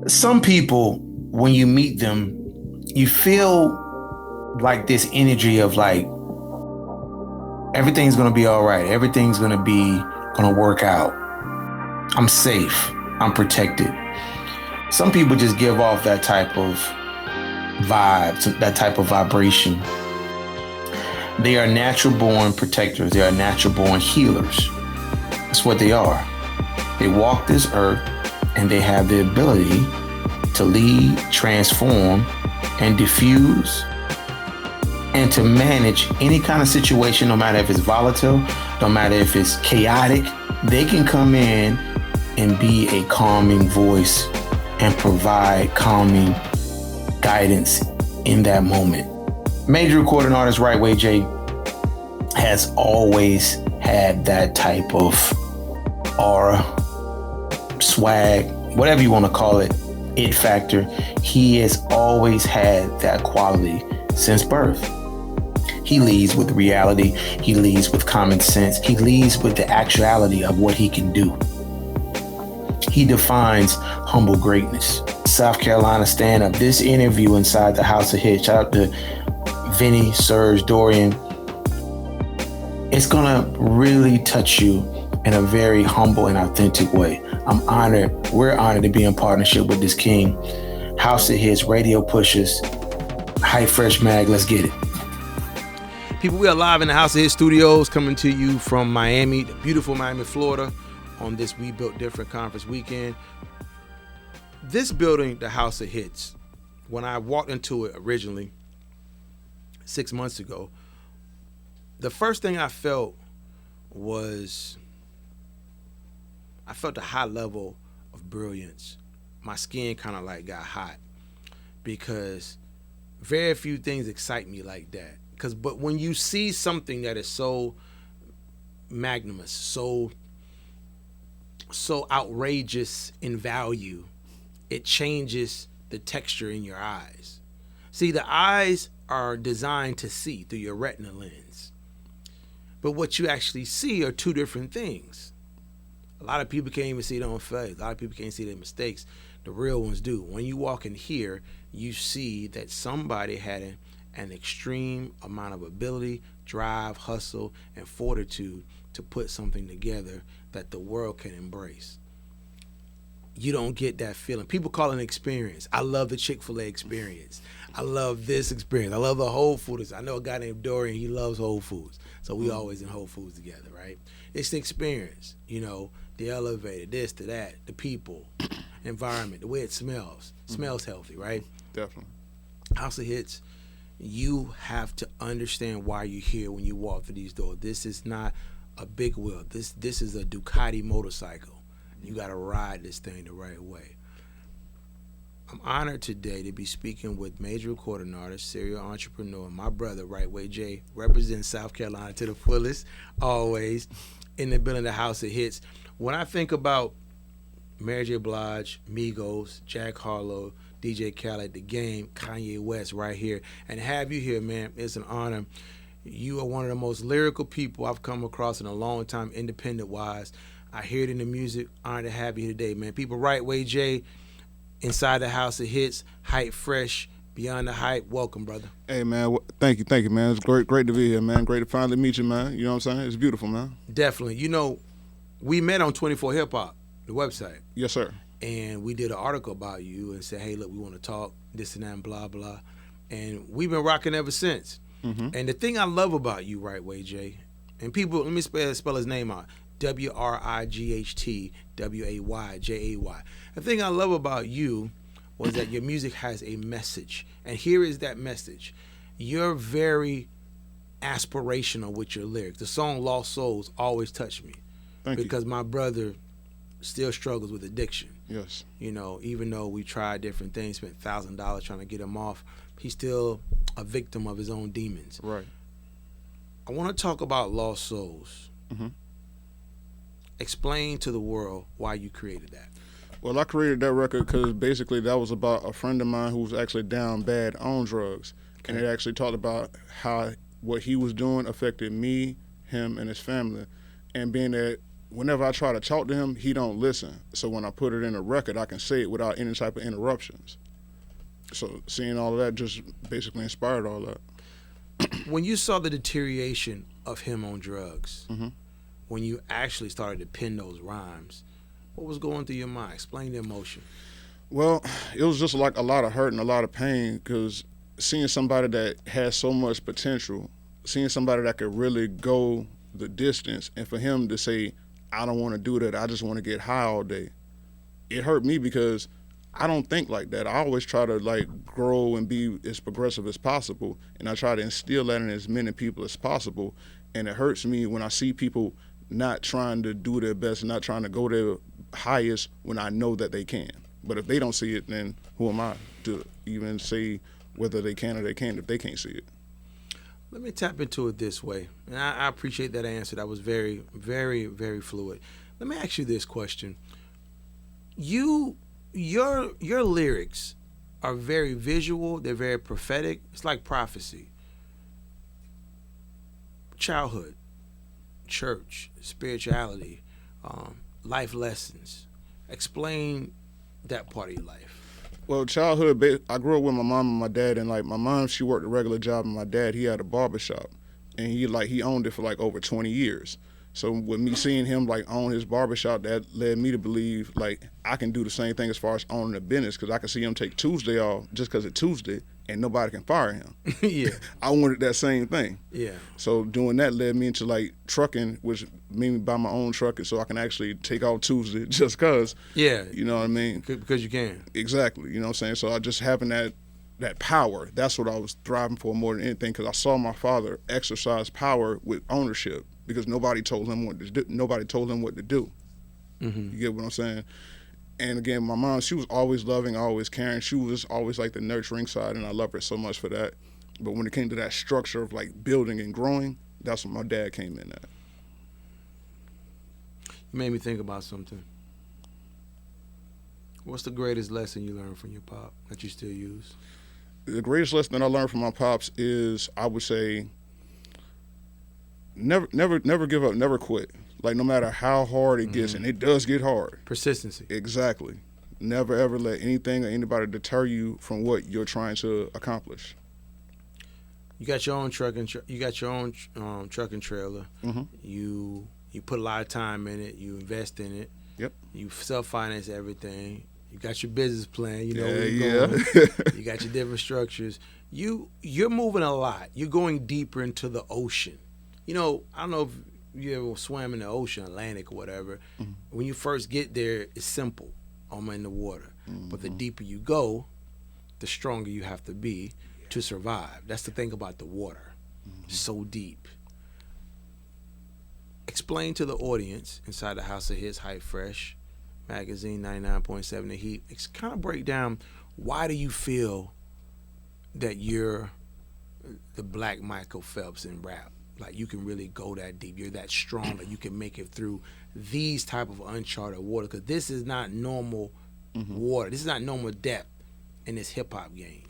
Some people, when you meet them, you feel like this energy of like, everything's gonna be all right. Everything's gonna work out. I'm safe. I'm protected. Some people just give off that type of vibe, that type of vibration. They are natural born protectors. They are natural born healers. That's what they are. They walk this earth and they have the ability to lead, transform, and diffuse, and to manage any kind of situation, no matter if it's volatile, no matter if it's chaotic. They can come in and be a calming voice and provide calming guidance in that moment. Major recording artist Wrightway Jay has always had that type of aura, swag, whatever you want to call it, it factor. He has always had that quality since birth. He leads with reality. He leads with common sense. He leads with the actuality of what he can do. He defines humble greatness. South Carolina stand-up. This interview inside the House of Hits. Shout out to Vinny, Serge, Dorian. It's gonna really touch you in a very humble and authentic way. I'm honored. We're honored to be in partnership with this king. House of Hits, Radio Pushers, Hype Fresh Mag. Let's get it. People, we are live in the House of Hits studios, coming to you from Miami, the beautiful Miami, Florida, on this We Built Different conference weekend. This building, the House of Hits, when I walked into it originally 6 months ago, the first thing I felt was, I felt a high level of brilliance. My skin kind of like got hot because very few things excite me like that. But when you see something that is so magnanimous, so outrageous in value, it changes the texture in your eyes. See, the eyes are designed to see through your retina lens. But what you actually see are two different things. A lot of people can't even see their own face. A lot of people can't see their mistakes. The real ones do. When you walk in here, you see that somebody had an extreme amount of ability, drive, hustle, and fortitude to put something together that the world can embrace. You don't get that feeling. People call it an experience. I love the Chick-fil-A experience. I love this experience. I love the Whole Foods. I know a guy named Dorian, he loves Whole Foods. So we always in Whole Foods together, right? It's the experience, you know, the elevator, this to that, the people, environment, the way it smells. Smells healthy, right? Definitely. House of Hits, you have to understand why you're here when you walk through these doors. This is not a big wheel. This is a Ducati motorcycle. You got to ride this thing the right way. I'm honored today to be speaking with major recording artist, serial entrepreneur, my brother, Wrightway Jay, representing South Carolina to the fullest, always, in the building, the House of Hits. When I think about Mary J. Blige, Migos, Jack Harlow, DJ Khaled, The Game, Kanye West right here, and have you here, man, it's an honor. You are one of the most lyrical people I've come across in a long time, independent-wise. I hear it in the music. Honored to have you today, man. People, Wrightway Jay, inside the House of Hits, Hype Fresh, Beyond the Hype. Welcome, brother. Hey, man. Thank you, man. It's great to be here, man. Great to finally meet you, man. You know what I'm saying? It's beautiful, man. Definitely. You know, we met on 24 Hip Hop, the website. Yes, sir. And we did an article about you and said, hey, look, we want to talk, this and that, and blah, blah. And we've been rocking ever since. Mm-hmm. And the thing I love about you, Wrightway Jay, and people, let me spell his name out. WRIGHTWAYJAY. The thing I love about you was that your music has a message. And here is that message. You're very aspirational with your lyrics. The song Lost Souls always touched me. Thank you. Because my brother still struggles with addiction. Yes. You know, even though we tried different things, spent $1,000 trying to get him off, he's still a victim of his own demons. Right. I want to talk about Lost Souls. Mm-hmm. Explain to the world why you created that. Well, I created that record because basically that was about a friend of mine who was actually down bad on drugs. Okay. And it actually talked about how what he was doing affected me, him, and his family. And being that whenever I try to talk to him, he don't listen. So when I put it in a record, I can say it without any type of interruptions. So seeing all of that just basically inspired all that. When you saw the deterioration of him on drugs, Mm-hmm. when you actually started to pen those rhymes, what was going through your mind? Explain the emotion. Well, it was just like a lot of hurt and a lot of pain, because seeing somebody that has so much potential, seeing somebody that could really go the distance, and for him to say, I don't want to do that, I just want to get high all day, it hurt me because I don't think like that. I always try to like grow and be as progressive as possible, and I try to instill that in as many people as possible. And it hurts me when I see people not trying to do their best, not trying to go their highest when I know that they can. But if they don't see it, then who am I to even say whether they can or they can't if they can't see it? Let me tap into it this way. And I appreciate that answer. That was very, very, very fluid. Let me ask you this question. Your lyrics are very visual. They're very prophetic. It's like prophecy. Childhood, church, spirituality, life lessons. Explain that part of your life. Well, childhood, I grew up with my mom and my dad, and like my mom, she worked a regular job, and my dad, he had a barbershop, and he owned it for like over 20 years. So with me seeing him like own his barbershop, that led me to believe like I can do the same thing as far as owning a business, because I can see him take Tuesday off just because it's Tuesday and nobody can fire him. Yeah. I wanted that same thing. Yeah. So doing that led me into like trucking, which made me buy my own truck so I can actually take off Tuesday just because. Yeah. You know what I mean? Because you can. Exactly. You know what I'm saying? So I just having that power, that's what I was thriving for more than anything, because I saw my father exercise power with ownership, because nobody told him what to do. Mm-hmm. You get what I'm saying? And again, my mom, she was always loving, always caring. She was always like the nurturing side, and I love her so much for that. But when it came to that structure of like building and growing, that's when my dad came in at. You made me think about something. What's the greatest lesson you learned from your pop that you still use? The greatest lesson that I learned from my pops is, I would say, never give up, never quit. Like no matter how hard it gets, and it does get hard. Persistency. Exactly. Never ever let anything or anybody deter you from what you're trying to accomplish. You got your own truck and truck and trailer. Mm-hmm. You put a lot of time in it. You invest in it. Yep. You self-finance everything. You got your business plan. You know Yeah, where you're going. yeah. You got your different structures. You're moving a lot. You're going deeper into the ocean. You know, I don't know if you ever swam in the ocean, Atlantic or whatever. Mm-hmm. When you first get there, it's simple. I'm in the water. Mm-hmm. But the deeper you go, the stronger you have to be to survive. That's the thing about the water. Mm-hmm. So deep. Explain to the audience inside the House of Hits, Hype Fresh Magazine 99.7 The Heat. Kind of break down, why do you feel that you're the black Michael Phelps in rap? Like you can really go that deep. You're that strong that you can make it through these type of uncharted water. Because this is not normal water. This is not normal depth in this hip hop game.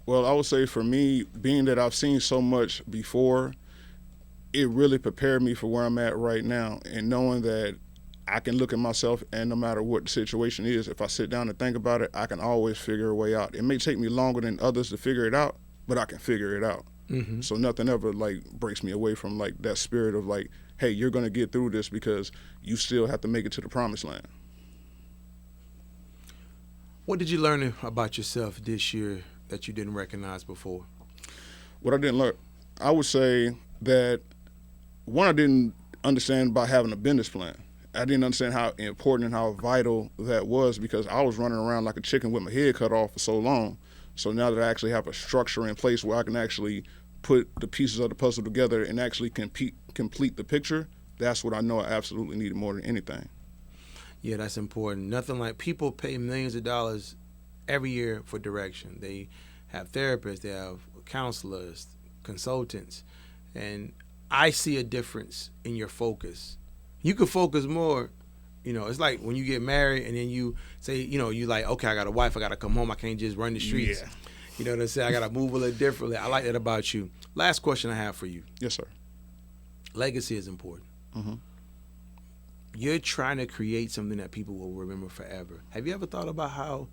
Well, I would say for me, being that I've seen so much before, it really prepared me for where I'm at right now. And knowing that I can look at myself, and no matter what the situation is, if I sit down and think about it, I can always figure a way out. It may take me longer than others to figure it out, but I can figure it out. Mm-hmm. So nothing ever like breaks me away from like that spirit of like, hey, you're gonna get through this because you still have to make it to the promised land. What did you learn about yourself this year that you didn't recognize before? What I didn't learn, I would say that one, I didn't understand about having a business plan. I didn't understand how important and how vital that was, because I was running around like a chicken with my head cut off for so long. So now that I actually have a structure in place where I can actually put the pieces of the puzzle together and actually complete the picture, that's what I know I absolutely needed more than anything. Yeah, that's important. Nothing like people pay millions of dollars every year for direction. They have therapists, they have counselors, consultants, and I see a difference in your focus. You could focus more. You know, it's like when you get married and then you say, you know, you like, okay, I got a wife, I got to come home, I can't just run the streets. Yeah. You know what I'm saying? I got to move a little differently. I like that about you. Last question I have for you. Yes, sir. Legacy is important. Mm-hmm. you're trying to create something that people will remember forever. Have you ever thought about how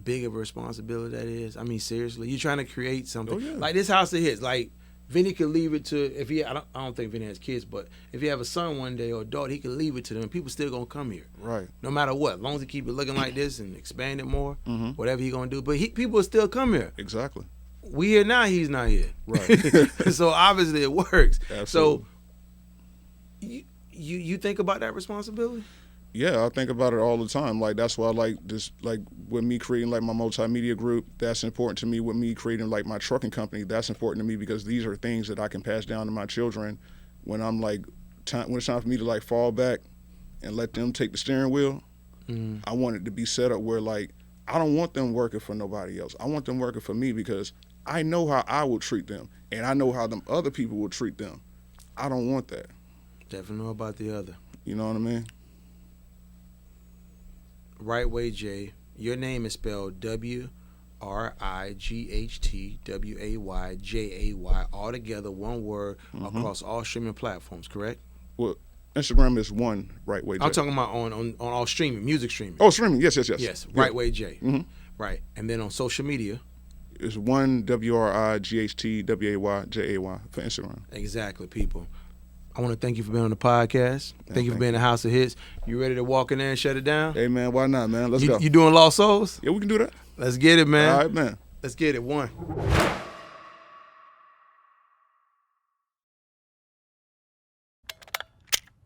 big of a responsibility that is? I mean, seriously, you're trying to create something. Oh, yeah. Like this house of his. Like Vinny could leave it to, if he, I don't think Vinny has kids, but if he have a son one day or a daughter, he could leave it to them and people still gonna come here. Right. No matter what, as long as he keep it looking like this and expand it more, Mm-hmm. whatever he gonna do. But people will still come here. Exactly. We here now, he's not here. Right. So obviously it works. Absolutely. So you think about that responsibility? Yeah, I think about it all the time. Like, that's why I like this, like with me creating like my multimedia group, that's important to me. With me creating like my trucking company, that's important to me because these are things that I can pass down to my children when I'm like, when it's time for me to like fall back and let them take the steering wheel. Mm. I want it to be set up where like, I don't want them working for nobody else. I want them working for me because I know how I will treat them and I know how them other people will treat them. I don't want that. Definitely know about the other. You know what I mean? Wrightway Jay. Your name is spelled WRIGHTWAYJAY, all together, one word, across all streaming platforms, correct? Well, Instagram is one Wrightway Jay. I'm talking about on all streaming, music streaming. Oh, streaming. Yes. Yes, Yeah. Wrightway Jay. Mm-hmm. Right. And then on social media. It's one WRIGHTWAYJAY for Instagram. Exactly, people. I want to thank you for being on the podcast. Thank you for being in the House of Hits. You ready to walk in there and shut it down? Hey, man, why not, man? Let's go. You doing Lost Souls? Yeah, we can do that. Let's get it, man. All right, man. Let's get it. One.